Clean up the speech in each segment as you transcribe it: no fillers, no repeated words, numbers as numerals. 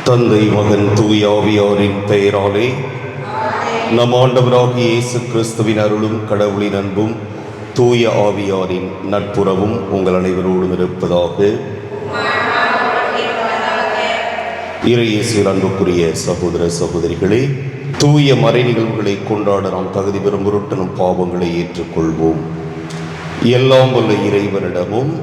தந்தை மகன் தூய ஆவியாரின் பெயராலே நம் ஆண்டவராகிய இயேசு கிறிஸ்துவின் அருளும் கடவுளின் அன்பும் தூய ஆவியாரின் நட்புறவும் உங்கள் அனைவரோடும் இருப்பதாக. இறையேசுவில் அன்புக்குரிய சகோதர சகோதரிகளே, தூய மறை நிகழ்வுகளை கொண்டாட நாம் தகுதி பெறும் பொருட்டு நம் பாவங்களை ஏற்றுக்கொள்வோம். எல்லாம் வல்ல இறைவனிடமும்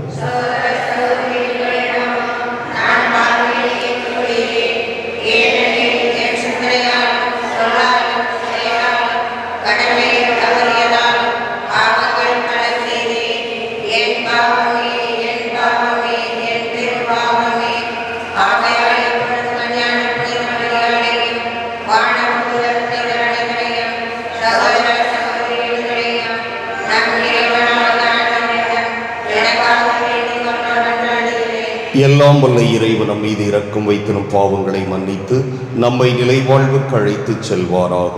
எல்லாம் வல்ல இறைவன் நம் மீது இரக்கம் வைத்து நம் பாவங்களை மன்னித்து நம்மை நிலைவாழ்வுக்கு அழைத்து செல்வாராக.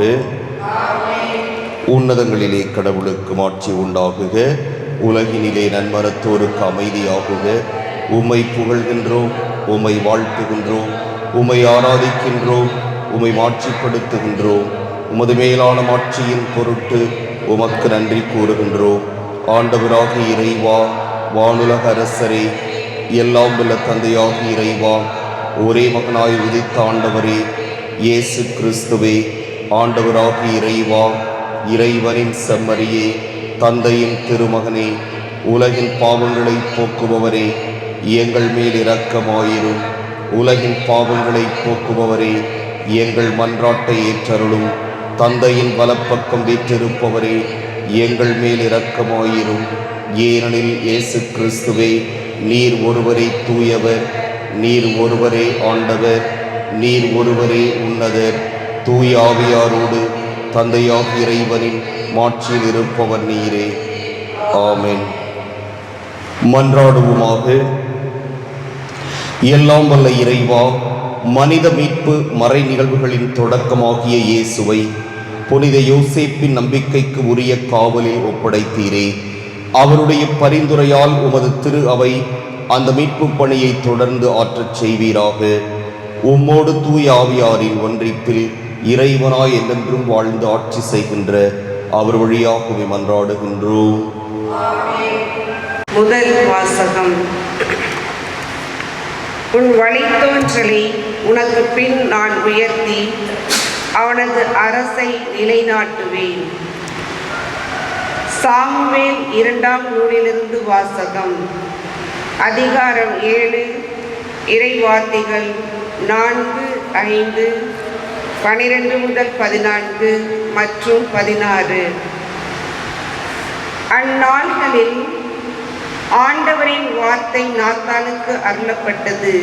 உன்னதங்களிலே கடவுளுக்கு மாட்சி உண்டாகுக, உலகினிலே நன்மரத்தோருக்கு அமைதியாகுக. உம்மை புகழ்கின்றோம், உம்மை வாழ்த்துகின்றோம், உம்மை ஆராதிக்கின்றோம், உம்மை மாட்சிப்படுத்துகின்றோம். உமது மேலான மாட்சியின் பொருட்டு உமக்கு நன்றி கூறுகின்றோம். ஆண்டவராக இறைவா, வானுலக அரசரே, எல்லாம் வல்ல தந்தையாகி இறைவா, ஒரே மகனாய் உதித்த ஆண்டவரே இயேசு கிறிஸ்துவே, ஆண்டவராகி இறைவா, இறைவனின் செம்மறியே, தந்தையின் திருமகனே, உலகின் பாவங்களை போக்குபவரே, எங்கள் மேல் இரக்கமாயிரும். உலகின் பாவங்களை போக்குபவரே, எங்கள் மன்றாட்டை ஏற்றருளும். தந்தையின் வலப்பக்கம் வீற்றிருப்பவரே, எங்கள் மேல் இரக்கமாயிரும். ஏனெனில் இயேசு கிறிஸ்துவே, நீர் ஒருவரே தூயவர், நீர் ஒருவரே ஆண்டவர், நீர் ஒருவரே உன்னதர். தூய ஆவியாரோடு தந்தையாக இறைவனின் மாட்சியில் இருப்பவர் நீரே. ஆமென். மன்றாடுவோமாக. எல்லாம் வல்ல இறைவா, மனித மீட்பு மறை நிகழ்வுகளின் தொடக்கமாகிய இயேசுவை புனித யோசேப்பின் நம்பிக்கைக்கு உரிய காவலில் ஒப்படைத்தீரே. அவருடைய பரிந்துரையால் உமது திரு அவை அந்த மீட்பு பணியை தொடர்ந்து ஆற்றச் செய்வீராக. உம்மோடு தூய ஆவியாரின் ஒன்றிப்பில் இறைவனாய் என்றென்றும் வாழ்ந்து ஆட்சி செய்கின்ற அவர் வழியாகவே மன்றாடுகின்றோம். முதல் வாசகம். உன் வழித்தோன்றலை உனக்கு பின் நான் உயர்த்தி அவனது அரசை நிலைநாட்டுவேன். சாமுவேல் 2ஆம் நூலிலிருந்து வாசகம். அதிகாரம் 7, இறைவார்த்தைகள் 4, 5, 12 முதல் 14 மற்றும் 16. அந்நாள்களில் ஆண்டவரின் வார்த்தை நாத்தானுக்கு அருளப்பட்டது.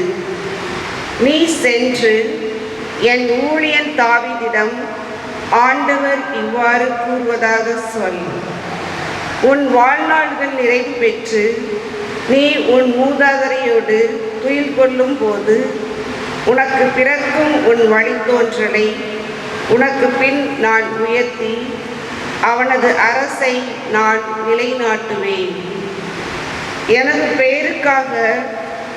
நீ சென்று என் ஊழியன் தாவீதிடம் ஆண்டவர் இவ்வாறு கூறுவதாக சொல். உன் வாழ்நாள்கள் நிறைவு பெற்று நீ உன் மூதாதையரோடு துயில் கொள்ளும் போது உனக்கு பிறக்கும் உன் வழித்தோன்றலை உனக்கு பின் நான் உயர்த்தி அவனது அரசை நான் நிலைநாட்டுவேன். எனது பெயருக்காக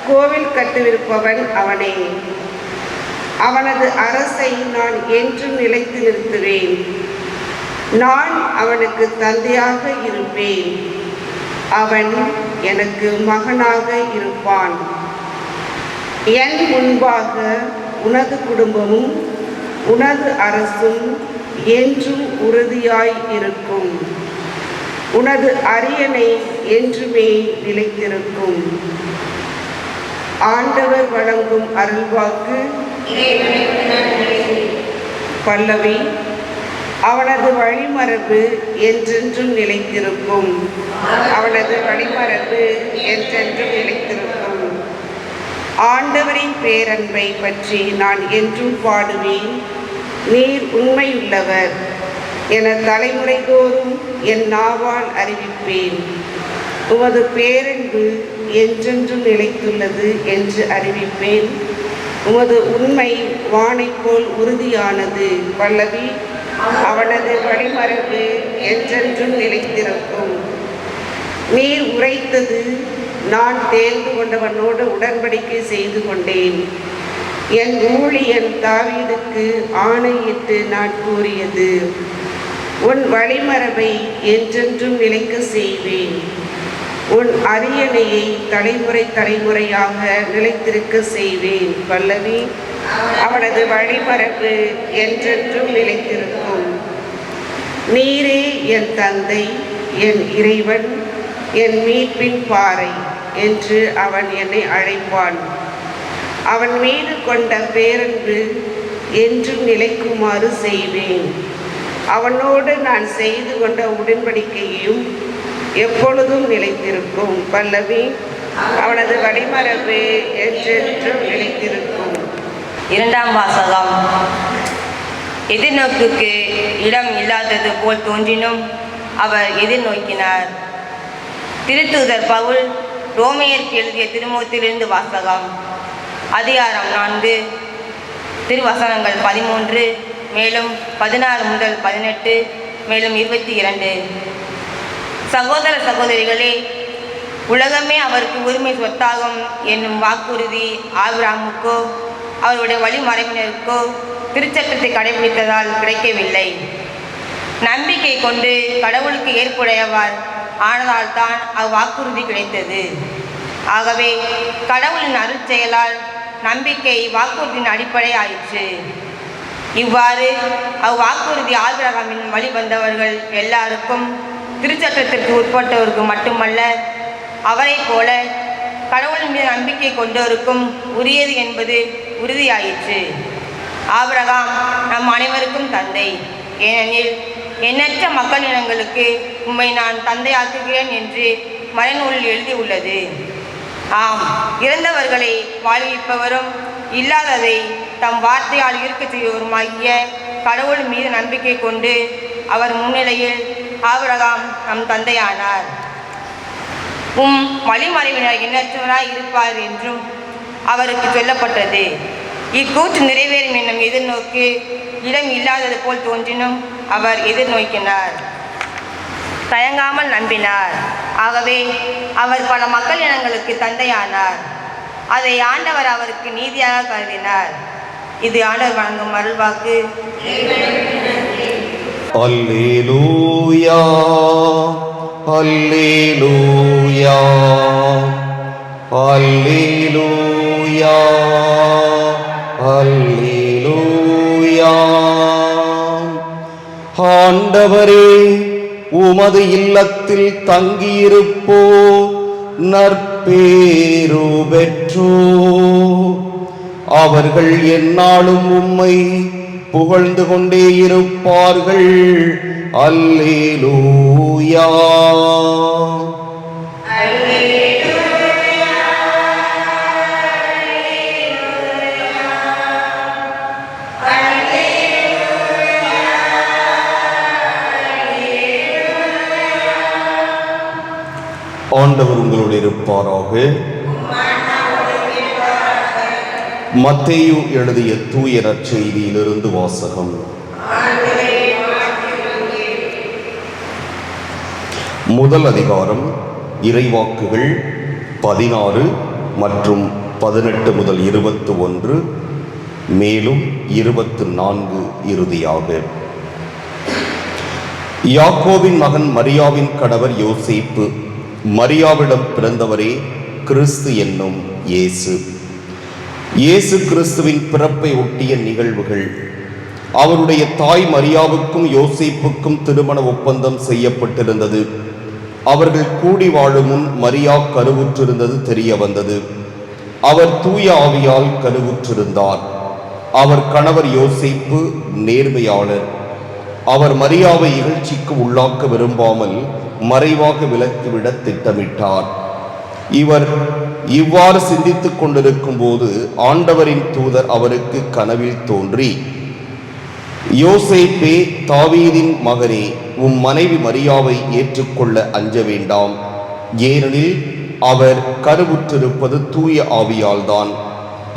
கோவில் கட்டுவிருப்பவன் அவனே. அவனது அரசை நான் என்றும் நிலைத்து நிறுத்துவேன். நான் அவனுக்கு தந்தையாக இருப்பேன், அவன் எனக்கு மகனாக இருப்பான். என் முன்பாக உனது குடும்பமும் உனது அரசும் என்றும் உறுதியாய் இருக்கும். உனது அரியணை என்றுமே நிலைத்திருக்கும். ஆண்டவர் வழங்கும் அருள்வாக்கு. பல்லவி. அவனது வழிமரபு என்றென்றும் நிலைத்திருக்கும். அவனது வழிமரபு என்றென்றும் நிலைத்திருக்கும். ஆண்டவரின் பேரன்பை பற்றி நான் என்றும் பாடுவேன். நீர் உண்மையுள்ளவர் என தலைமுறை தோறும் என் நாவால் அறிவிப்பேன். உமது பேரன்பு என்றென்றும் நிலைத்துள்ளது என்று அறிவிப்பேன். உமது உண்மை வானைப்போல் உறுதியானது. பல்லவி. அவனது வழிமரபு என்றென்றும் நிலைத்திருக்கும். நீர் உரைத்தது, நான் தேர்ந்து கொண்டவனோடு உடன்படிக்கை செய்து கொண்டேன். என் ஊழியன் தாவீதுக்கு ஆணையிட்டு நான் கூறியது, உன் வழிமரபை என்றென்றும் நிலைக்க செய்வேன். உன் அரியணையை தலைமுறை தலைமுறையாக நிலைத்திருக்க செய்வேன். பல்லவி. அவனது வழிமரபு என்றென்றும் நிலைத்திருக்கும். நீரே என் தந்தை, என் இறைவன், என் மீட்பின் பாறை என்று அவன் என்னை அழைப்பான். அவன் மீது கொண்ட பேரன்பு என்றும் நிலைக்குமாறு செய்வேன். அவனோடு நான் செய்து கொண்ட உடன்படிக்கையும் எப்பொழுதும் நிலைத்திருக்கும். பல்லவி. அவனது வழிமரபு என்றென்றும் நிலைத்திருக்கும். இரண்டாம் வாசகம். எதிர்நோக்குக்கு இடம் இல்லாதது போல் தோன்றினும் அவர் எதிர்நோக்கினார். திருத்தூதர் பவுல் ரோமையருக்கு எழுதிய திருமுகத்திலிருந்து வாசகம். அதிகாரம் 4, திருவசனங்கள் 13, மேலும் 16 முதல் 18, மேலும் 22. சகோதர சகோதரிகளே, உலகமே அவருக்கு உரிமை சொத்தாகும் என்னும் வாக்குறுதி ஆபிரகாமுக்கோ அவருடைய வழிமரபினருக்கோ திருச்சட்டத்தை கடைபிடித்ததால் கிடைக்கவில்லை. நம்பிக்கை கொண்டு கடவுளுக்கு ஏற்புடையவர் ஆனதால் தான் அவ்வாக்குறுதி கிடைத்தது. ஆகவே கடவுளின் அருட்செயலால் நம்பிக்கை வாக்குறுதியின் அடிப்படை ஆயிற்று. இவ்வாறு அவ்வாக்குறுதி ஆபிரகாமின் வழி வந்தவர்கள் எல்லாருக்கும், திருச்சட்டத்திற்கு உட்பட்டவருக்கு மட்டுமல்ல, அவரை போல கடவுளின் மீது நம்பிக்கை கொண்டோருக்கும் உரியது என்பது உறுதியாயிற்று. ஆபிரகாம் நம் அனைவருக்கும் தந்தை. ஏனெனில் எண்ணற்ற மக்கள் இனங்களுக்கு உம்மை நான் தந்தையாக்குகிறேன் என்று மறைநூலில் எழுதியுள்ளது. ஆம், இறந்தவர்களை வாழ்விப்பவரும் இல்லாததை தம் வார்த்தையால் இருக்க செய்வருமாகிய கடவுள் மீது நம்பிக்கை கொண்டு அவர் முன்னிலையில் ஆபிரகாம் நம் தந்தையானார். உம் வழிமறைவினர் எண்ணற்றவராய் இருப்பார் என்றும் அவருக்கு சொல்லப்பட்டது. இக்கூற்று நிறைவேறும் என்னும் எதிர்நோக்கு இடம் இல்லாதது போல் தோன்றினும் அவர் எதிர்நோக்கினார். தயங்காமல் நம்பினார். ஆகவே அவர் பல மக்கள் இனங்களுக்கு தந்தையானார். அதை ஆண்டவர் அவருக்கு நீதியாக கருதினார். இது ஆண்டவர் வழங்கும் அருள்வாக்கு. அல்லேலூயா, அல்லேலூயா, அல்லேலூயா, அல்லேலூயா. ஆண்டவரே, உமது இல்லத்தில் தங்கியிருப்போ நற்பேறு பெற்றோ. அவர்கள் எந்நாளும் உம்மை புகழ்ந்து கொண்டே இருப்பார்கள். அல்லேலூயா. ஆண்டவர் உங்களோடு இருப்பாராக. மத்தேயு எழுதிய தூய நற்செய்தியிலிருந்து வாசகம். முதல் அதிகாரம் இறைவாக்குகள் 16 மற்றும் 18 முதல் 21, மேலும் 24 இறுதியாக. யாக்கோபின் மகன் மரியாவின் கணவர் யோசேப்பு, மரியாவிடம் பிறந்தவரே கிறிஸ்து என்னும் இயேசு. இயேசு கிறிஸ்துவின் பிறப்பை ஒட்டிய நிகழ்வுகள். அவருடைய தாய் மரியாவுக்கும் யோசேப்புக்கும் திருமண ஒப்பந்தம் செய்யப்பட்டிருந்தது. அவர்கள் கூடி வாழும் முன் மரியா கருவுற்றிருந்தது தெரிய வந்தது. அவர் தூய ஆவியால் கருவுற்றிருந்தார். அவர் கணவர் யோசேப்பு நேர்மையாளர். அவர் மரியாவை இகழ்ச்சிக்கு உள்ளாக்க விரும்பாமல் மறைவாக விலக்கிவிட திட்டமிட்டார். இவர் இவ்வாறு சிந்தித்துக் கொண்டிருக்கும் போது ஆண்டவரின் தூதர் அவருக்கு கனவில் தோன்றி, யோசேப்பே, தாவீதின் மகனே, உம் மனைவி மரியாவை ஏற்றுக்கொள்ள அஞ்ச வேண்டாம். ஏனெனில் அவர் கருவுற்றிருப்பது தூய ஆவியால்தான்.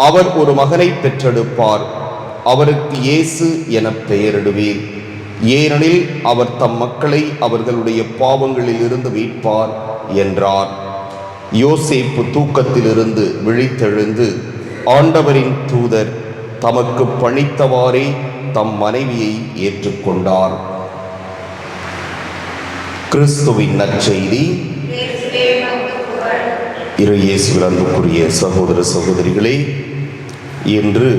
அவர் ஒரு மகனை பெற்றெடுப்பார். அவருக்கு இயேசு என பெயரிடுவீர். ஏனெனில் அவர் தம் மக்களை அவர்களுடைய பாவங்களில் இருந்து மீட்பார் என்றார். யோசேப்பு தூக்கத்திலிருந்து விழித்தெழுந்து ஆண்டவரின் தூதர் தமக்கு பணித்தவாறே தம் மனைவியை ஏற்றுக்கொண்டார். கிறிஸ்துவின் நற்செய்தி. இரு இயேசுவில் அன்புக்குரிய சகோதர சகோதரிகளே, இன்று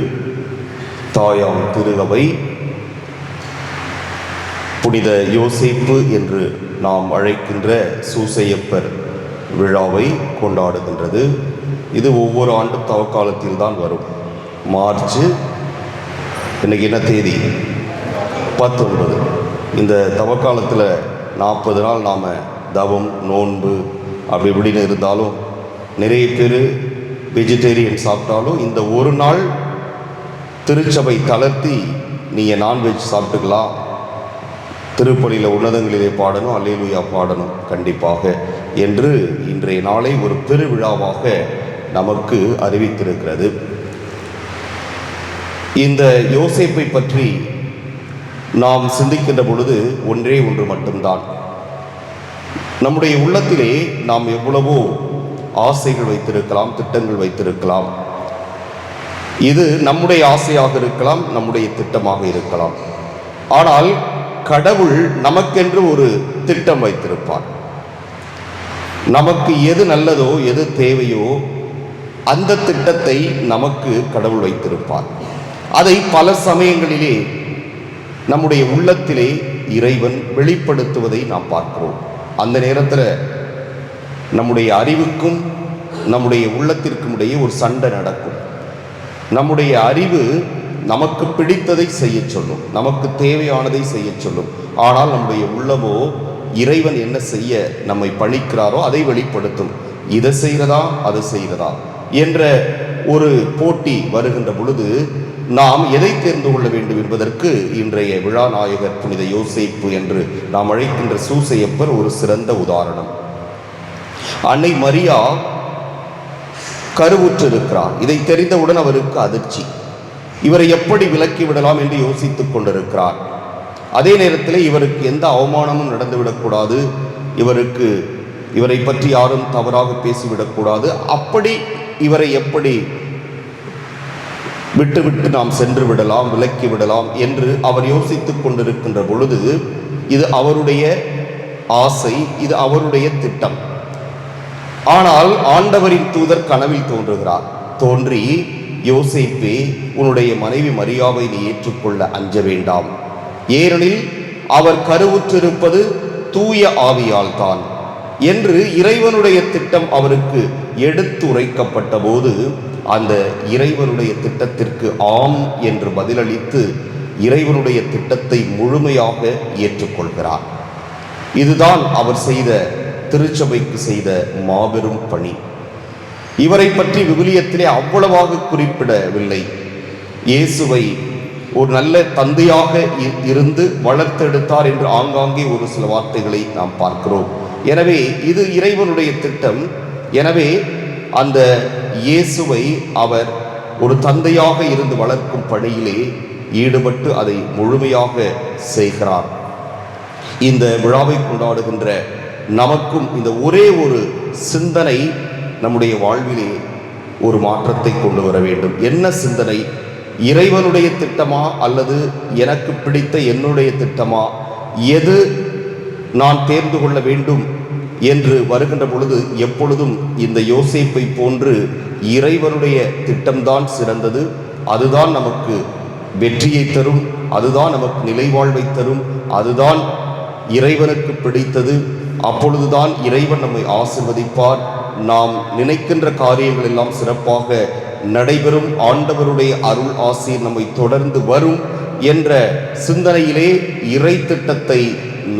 தாயாம் திரு அவை புனித யோசேப்பு என்று நாம் அழைக்கின்ற சூசையப்பர் விழாவை கொண்டாடுகின்றது. இது ஒவ்வொரு ஆண்டு தவக்காலத்தில் தான் வரும். மார்ச், இன்னைக்கு என்ன தேதி? 19. இந்த தவக்காலத்தில் 40 நாள் நாம் தவம், நோன்பு அப்படி இப்படின்னு இருந்தாலும், நிறைய பேர் வெஜிடேரியன் சாப்பிட்டாலும் இந்த ஒரு நாள் திருச்சபை தளர்த்தி நீங்கள் நான்வெஜ் சாப்பிட்டுக்கலாம், திருப்பலியில் உன்னதங்களிலே பாடணும், அல்லேலூயா பாடணும் கண்டிப்பாக என்று இன்றைய நாளை ஒரு பெருவிழாவாக நமக்கு அறிவித்திருக்கிறது. இந்த யோசேப்பை பற்றி நாம் சிந்திக்கின்ற பொழுது ஒன்றே ஒன்று மட்டும்தான். நம்முடைய உள்ளத்திலே நாம் எவ்வளவோ ஆசைகள் வைத்திருக்கலாம், திட்டங்கள் வைத்திருக்கலாம். இது நம்முடைய ஆசையாக இருக்கலாம், நம்முடைய திட்டமாக இருக்கலாம். ஆனால் கடவுள் நமக்கென்று ஒரு திட்டம் வைத்திருப்பார். நமக்கு எது நல்லதோ, எது தேவையோ அந்த திட்டத்தை நமக்கு கடவுள் வைத்திருப்பார். அதை பல சமயங்களிலே நம்முடைய உள்ளத்திலே இறைவன் வெளிப்படுத்துவதை நாம் பார்க்கிறோம். அந்த நேரத்தில் நம்முடைய அறிவுக்கும் நம்முடைய உள்ளத்திற்கும் இடையே ஒரு சண்டை நடக்கும். நம்முடைய அறிவு நமக்கு பிடித்ததை செய்ய சொல்லும், நமக்கு தேவையானதை செய்ய சொல்லும். ஆனால் நம்முடைய உள்ளமோ இறைவன் என்ன செய்ய நம்மை பணிக்கிறாரோ அதை வெளிப்படுத்தும். இதை செய்கிறதா, அதை செய்கிறதா என்ற ஒரு போட்டி வருகின்ற பொழுது நாம் எதை தேர்ந்து கொள்ள வேண்டும் என்பதற்கு இன்றைய விழா நாயகர் புனித யோசேப்பு என்று நாம் அழைக்கின்ற சூசையப்பர் ஒரு சிறந்த உதாரணம். அன்னை மரியா கருவுற்று இருக்கிறார். இதை தெரிந்தவுடன் அவருக்கு அதிர்ச்சி. இவரை எப்படி விலக்கி விடலாம் என்று யோசித்துக் கொண்டிருக்கிறார். அதே நேரத்தில் இவருக்கு எந்த அவமானமும் நடந்துவிடக்கூடாது, இவரை பற்றி யாரும் தவறாக பேசிவிடக்கூடாது. அப்படி இவரை எப்படி விட்டு நாம் சென்று விடலாம், விலக்கி விடலாம் என்று அவர் யோசித்துக் கொண்டிருக்கின்ற பொழுது இது அவருடைய ஆசை, இது அவருடைய திட்டம். ஆனால் ஆண்டவரின் தூதர் கனவில் தோன்றுகிறார். தோன்றி, யோசேப்பே, உன்னுடைய மனைவி மரியாவை நீ ஏற்றுக்கொள்ள அஞ்ச வேண்டாம். ஏனெனில் அவர் கருவுற்றிருப்பது தூய ஆவியால் தான் என்று இறைவனுடைய திட்டம் அவருக்கு எடுத்துரைக்கப்பட்ட போது அந்த இறைவனுடைய திட்டத்திற்கு ஆம் என்று பதிலளித்து இறைவனுடைய திட்டத்தை முழுமையாக ஏற்றுக்கொள்கிறார். இதுதான் அவர் செய்த, திருச்சபைக்கு செய்த மாபெரும் பணி. இவரை பற்றி விவிலியத்திலே அவ்வளவாக குறிப்பிடவில்லை. இயேசுவை ஒரு நல்ல தந்தையாக இருந்து வளர்த்தெடுத்தார் என்று ஆங்காங்கே ஒரு சில வார்த்தைகளை நாம் பார்க்கிறோம். எனவே இது இறைவனுடைய திட்டம். எனவே அந்த இயேசுவை அவர் ஒரு தந்தையாக இருந்து வளர்க்கும் பணியிலே ஈடுபட்டு அதை முழுமையாக செய்கிறார். இந்த விழாவை கொண்டாடுகின்ற நமக்கும் இந்த ஒரே ஒரு சிந்தனை நம்முடைய வாழ்விலே ஒரு மாற்றத்தை கொண்டு வர வேண்டும். என்ன சிந்தனை? இறைவனுடைய திட்டமா அல்லது எனக்கு பிடித்த என்னுடைய திட்டமா? எது நான் தேர்ந்து கொள்ள வேண்டும் என்று வருகின்ற பொழுது எப்பொழுதும் இந்த யோசேப்பை போன்று இறைவனுடைய திட்டம்தான் சிறந்தது. அதுதான் நமக்கு வெற்றியை தரும், அதுதான் நமக்கு நிலைவாழ்வை தரும், அதுதான் இறைவனுக்கு பிடித்தது. அப்பொழுதுதான் இறைவன் நம்மை ஆசீர்வதிப்பார். நாம் நினைக்கின்ற காரியங்கள் எல்லாம் சிறப்பாக நடைபெறும். ஆண்டவருடைய அருள் ஆசீர் நம்மை தொடர்ந்து வரும் என்ற சிந்தனையிலே இறை திட்டத்தை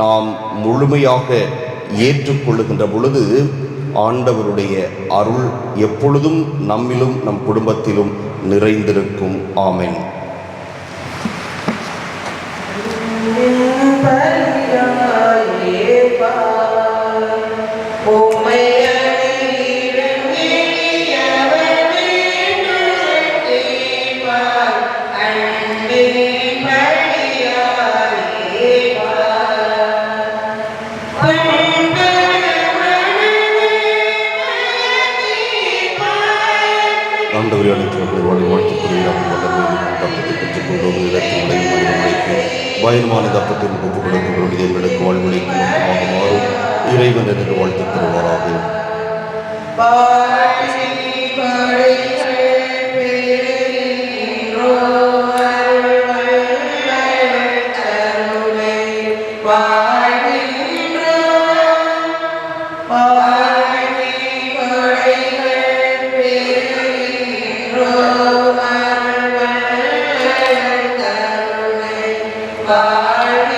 நாம் முழுமையாக ஏற்றுக்கொள்ளுகின்ற பொழுது ஆண்டவருடைய அருள் எப்பொழுதும் நம்மிலும் நம் குடும்பத்திலும் நிறைந்திருக்கும். ஆமென். ஆண்டவரே அனைத்து வாழ்த்துக்குரியவர்கள் தப்பத்தை பெற்றுக் கொண்டோம். இடத்தில் உடையும் மனிதனுக்கு பயணமான தப்பத்தை ஒப்புக் கொடுக்கிறோம். எங்களுக்கு வாழ்வழிக்கும் நோக்கமாக மாறும் இறைவன் என்று வாழ்த்து பெறுவாராக.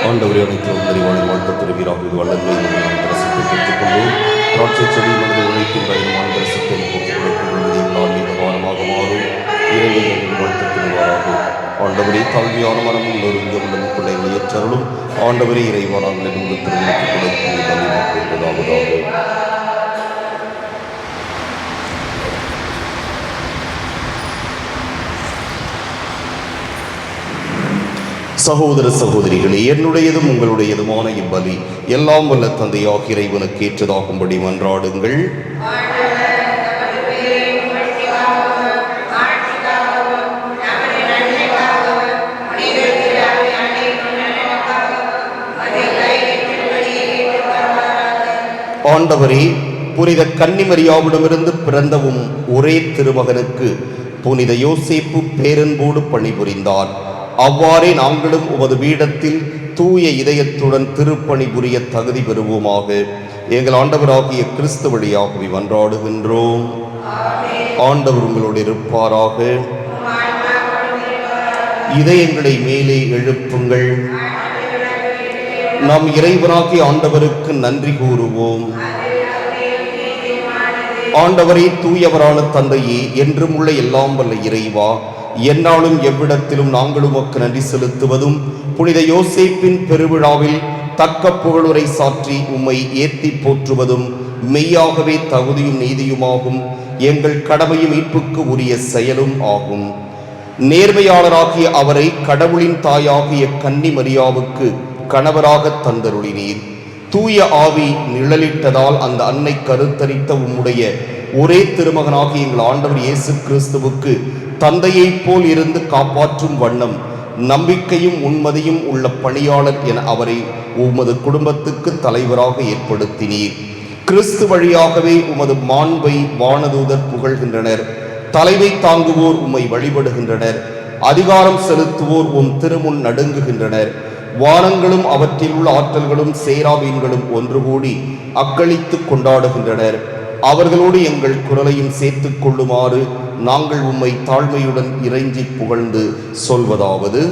ஆண்டவரே அனைத்து நிறைவான வாழ்த்து பெறுவீராக. இது வல்லமை அரசத்தை பெற்றுக்கொண்டோம். திராட்சை செடி மனது உழைக்கும் பயணமான அரசத்தை ஒப்புக் கொடுக்கும் ஆன்மீக வாரமாக மாறும் இறைவன் என்று வாழ்த்து பெறுவாராக. ஆண்டவரே தாழ்மையான மனமும் நொறுங்க உள்ள பிள்ளைகளை ஏற்றருளும். ஆண்டவரே இறைவானாக என்று திருமணத்துக் கொடுக்கும் கொண்டதாவதாக. சகோதர சகோதரிகளே, என்னுடையதும் உங்களுடையதுமான இப்பலி எல்லாம் வல்ல தந்தையாக இறைவனுக்கு ஏற்றதாகும்படி மன்றாடுங்கள். ஆண்டவரே, புனித கன்னிமரியாவிடமிருந்து பிறந்தவும் ஒரே திருமகனுக்கு புனித யோசேப்பு பேரன்போடு பணிபுரிந்தார். அவ்வாறே நாங்களும் உமது பீடத்தில் தூய இதயத்துடன் திருப்பணி புரிய தகுதி பெறுவோமாக. எங்கள் ஆண்டவராகிய கிறிஸ்து வழியாகவே மன்றாடுகின்றோம். ஆண்டவர் உங்களோடு இருப்பாராக. இதயங்களை மேலே எழுப்புங்கள். நம் இறைவனாகிய ஆண்டவருக்கு நன்றி கூறுவோம். ஆண்டவரே, தூயவரான தந்தையே, என்றும் உள்ள எல்லாம் வல்ல இறைவா, என்னாலும் எவ்விடத்திலும் நாங்களும் உமக்கு நன்றி செலுத்துவதும் புனித யோசேப்பின் பெருவிழாவில் தக்க புகழுரை சாற்றி உம்மை ஏத்தி போற்றுவதும் மெய்யாகவே தகுதியும் நீதியுமாகும். எங்கள் கடமையும் மீட்புக்கு உரிய செயலும் ஆகும். நேர்மையாளராகிய அவரை கடவுளின் தாயாகிய கன்னி மரியாவுக்கு கணவராக தந்தருளினீர். தூய ஆவி நிழலிட்டதால் அந்த அன்னை கருத்தரித்த உம்முடைய ஒரே திருமகனாகிய எங்கள் ஆண்டவர் இயேசு கிறிஸ்துவுக்கு தந்தையைப் போல் இருந்து காப்பாற்றும் வண்ணம் நம்பிக்கையும் உண்மதியும் உள்ள பணியாளர் என அவரை உமது குடும்பத்துக்கு தலைவராக ஏற்படுத்தினீர். கிறிஸ்து வழியாகவே உமது மாண்பை வானதூதர் புகழ்கின்றனர். தலைமை தாங்குவோர் உம்மை வழிபடுகின்றனர். அதிகாரம் செலுத்துவோர் உம் திருமுன் நடுங்குகின்றனர். வானங்களும் அவற்றில் உள்ள ஆற்றல்களும் சேராபீன்களும் ஒன்று கூடி அக்களித்து கொண்டாடுகின்றனர். அவர்களோடு எங்கள் குரலையும் சேர்த்துக் கொள்ளுமாறு நாங்கள் உம்மை தாழ்மையுடன் இறைஞ்சி புகழ்ந்து சொல்வதாவது: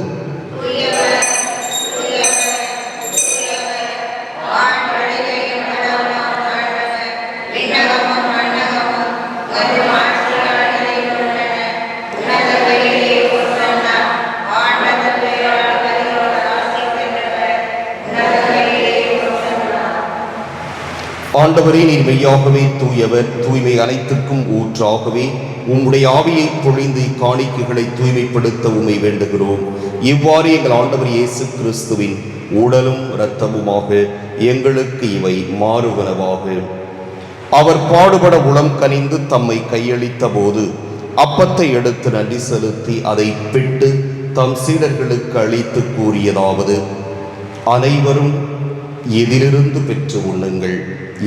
ஆண்டவரே, நீர் மெய்யாகவே தூயவர், தூய்மை அனைத்துக்கும் ஊற்றாகவே உம்முடைய ஆவியை பொழிந்து இக்காணிக்கைகளை தூய்மைப்படுத்த உம்மை வேண்டுகிறோம். இவ்வாறு எங்கள் ஆண்டவர் இயேசு கிறிஸ்துவின் உடலும் இரத்தமுமாக எங்களுக்கு இவை மாறுவனவாக. அவர் பாடுபட உளம் கனிந்து தம்மை கையளித்த போது அப்பத்தை எடுத்து நன்றி செலுத்தி அதை பிட்டு தம் சீடர்களுக்கு அளித்து கூறியதாவது: அனைவரும் இதிலிருந்து பெற்று உண்ணுங்கள்,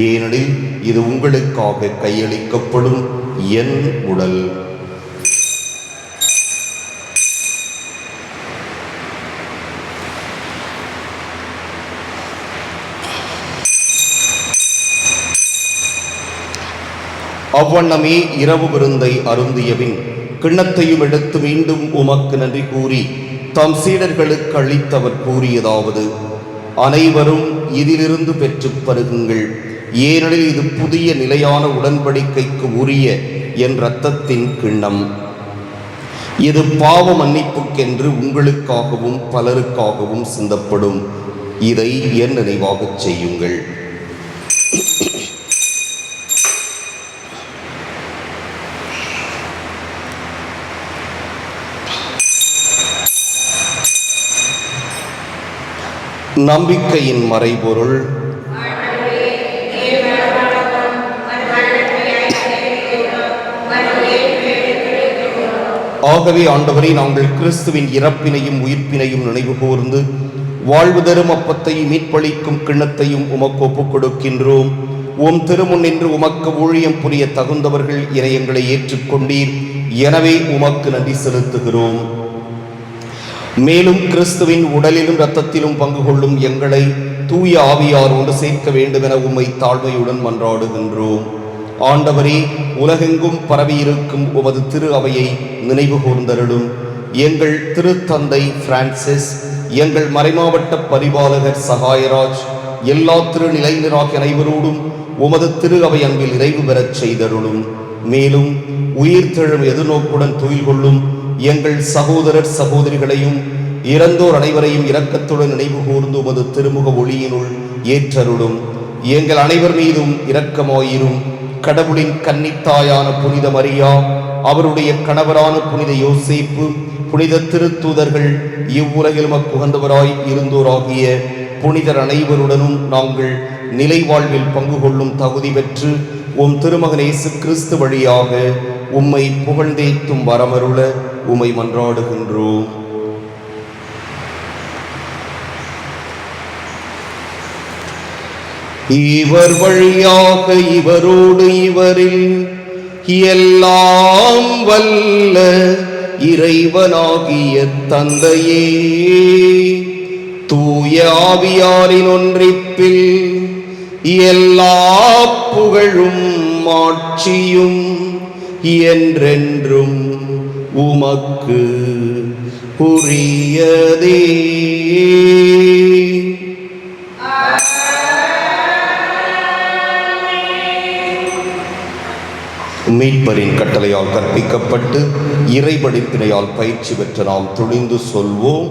ஏனெனில் இது உங்களுக்காக கையளிக்கப்படும் என் உடல். அவ்வண்ணமே இரவு விருந்தை அருந்தியபின் கிண்ணத்தையும் எடுத்து மீண்டும் உமக்கு நன்றி கூறி தம் சீடர்களுக்கு அளித்தவர் கூறியதாவது: அனைவரும் இதிலிருந்து பெற்று பருகுங்கள், ஏனெனில் இது புதிய நிலையான உடன்படிக்கைக்கு உரிய என் இரத்தத்தின் கிண்ணம். இது பாவ மன்னிப்புக்கென்று உங்களுக்காகவும் பலருக்காகவும் சிந்தப்படும். இதை என் நினைவாகச் செய்யுங்கள். நம்பிக்கையின் மறைபொருள். ஆகவே ஆண்டவரே, நாங்கள் கிறிஸ்துவின் இறப்பினையும் உயிர்ப்பினையும் நினைவு கூர்ந்து வாழ்வு தரும் அப்பத்தையும் மீட்பளிக்கும் கிண்ணத்தையும் உமக்கு ஒப்புக் கொடுக்கின்றோம். உம் திருமுன் நின்று உமக்கு ஊழியம் புரிய தகுந்தவர்கள் என எங்களை ஏற்றுக்கொண்டீர். எனவே உமக்கு நன்றி செலுத்துகிறோம். மேலும் கிறிஸ்துவின் உடலிலும் இரத்தத்திலும் பங்கு கொள்ளும் எங்களை தூய ஆவியாரோடு சேர்க்க வேண்டும் என உம்மை தாழ்மையுடன் மன்றாடுகின்றோம். ஆண்டவரே, உலகெங்கும் பரவியிருக்கும் உமது திரு அவையை நினைவு கூர்ந்தருளும். எங்கள் திருத்தந்தை பிரான்சிஸ், எங்கள் மறைமாவட்ட பரிபாலகர் சகாயராஜ், எல்லா திருநிலையினராகிய அனைவரோடும் உமது திரு அவை அன்பில் நிறைவு பெறச் செய்தருளும். மேலும் உயிர்த்தெழும் எதிர்நோக்குடன் துயில் கொள்ளும் எங்கள் சகோதரர் சகோதரிகளையும் இறந்தோர் அனைவரையும் இரக்கத்துடன் நினைவு கூர்ந்து உமது திருமுக ஒளியினுள் ஏற்றருளும். எங்கள் அனைவர் மீதும் இரக்கமாயிரும். கடவுளின் கன்னித்தாயான புனித மரியா, அவருடைய கணவரான புனித யோசேப்பு, புனித திருத்தூதர்கள், இவ்வுலகில் உகந்தவராய் இருந்தோராகிய புனிதர் அனைவருடனும் நாங்கள் நிலை வாழ்வில் பங்கு கொள்ளும் தகுதி பெற்று உம் திருமகன் இயேசு கிறிஸ்து வழியாக உம்மை புகழ்ந்தேத்தும் வரமருள உம்மை மன்றாடுகின்றோம். இவர் வழியாக இவரோடு இவரில் எல்லாம் வல்ல இறைவனாகிய தந்தையே, தூய ஆவியாரின் ஒன்றிப்பில் எல்லா புகழும் ஆட்சியும் என்றென்றும் உமக்கு உரியதே. மீட்பரின் கட்டளையால் கற்பிக்கப்பட்டு இறைபடிப்பினையால் பயிற்சி பெற்ற நாம் துணிந்து சொல்வோம்.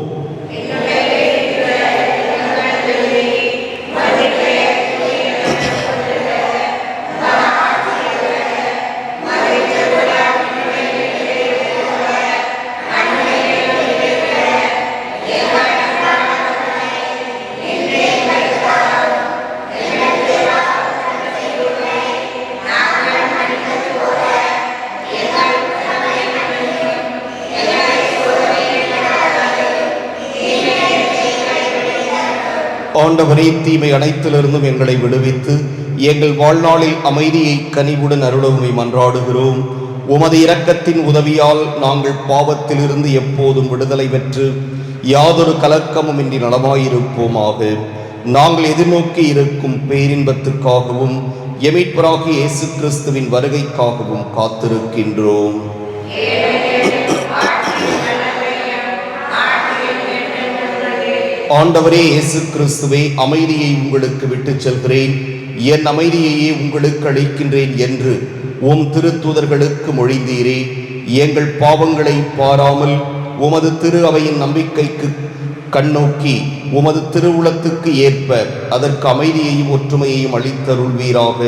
ஆண்டவரே, தீமை அனைத்திலிருந்தும் எங்களை விடுவித்து எங்கள் வாழ்நாளில் அமைதியை கனிவுடன் அருளவுமை மன்றாடுகிறோம். உமது இரக்கத்தின் உதவியால் நாங்கள் பாவத்திலிருந்து எப்போதும் விடுதலை பெற்று யாதொரு கலக்கமும் இன்றி நலமாயிருப்போமாக. நாங்கள் எதிர்நோக்கி இருக்கும் பேரின்பத்திற்காகவும் எமீட்பராகிய இயேசு கிறிஸ்துவின் வருகைக்காகவும் காத்திருக்கின்றோம். ஆண்டவரே இயேசு கிறிஸ்துவே, அமைதியை உங்களுக்கு விட்டுச் செல்கிறேன், என் அமைதியையே உங்களுக்கு அளிக்கின்றேன் என்று உம் திருத்தூதர்களுக்கு மொழிந்தீரே. எங்கள் பாவங்களை பாராமல் உமது திரு அவையின் நம்பிக்கைக்கு கண்ணோக்கி உமது திருவுளத்துக்கு ஏற்ப அதற்கு அமைதியையும் ஒற்றுமையையும் அளித்தருள்வீராக.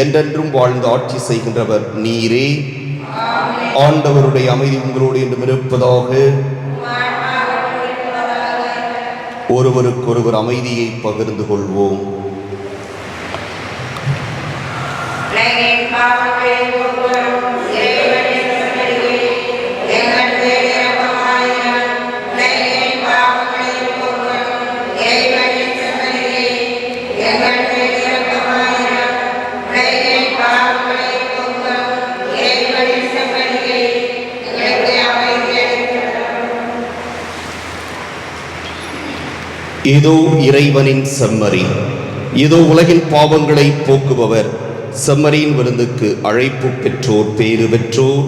என்றென்றும் வாழ்ந்து ஆட்சி செய்கின்றவர் நீரே. ஆண்டவருடைய அமைதி உங்களோடு என்றும் இருப்பதாக. ஒருவருக்கொருவர் அமைதியை பகிர்ந்து கொள்வோம். இதோ இறைவனின் செம்மறி, இதோ உலகின் பாவங்களை போக்குபவர். செம்மறியின் விருந்துக்கு அழைப்பு பெற்றோர் பேறு பெற்றோர்.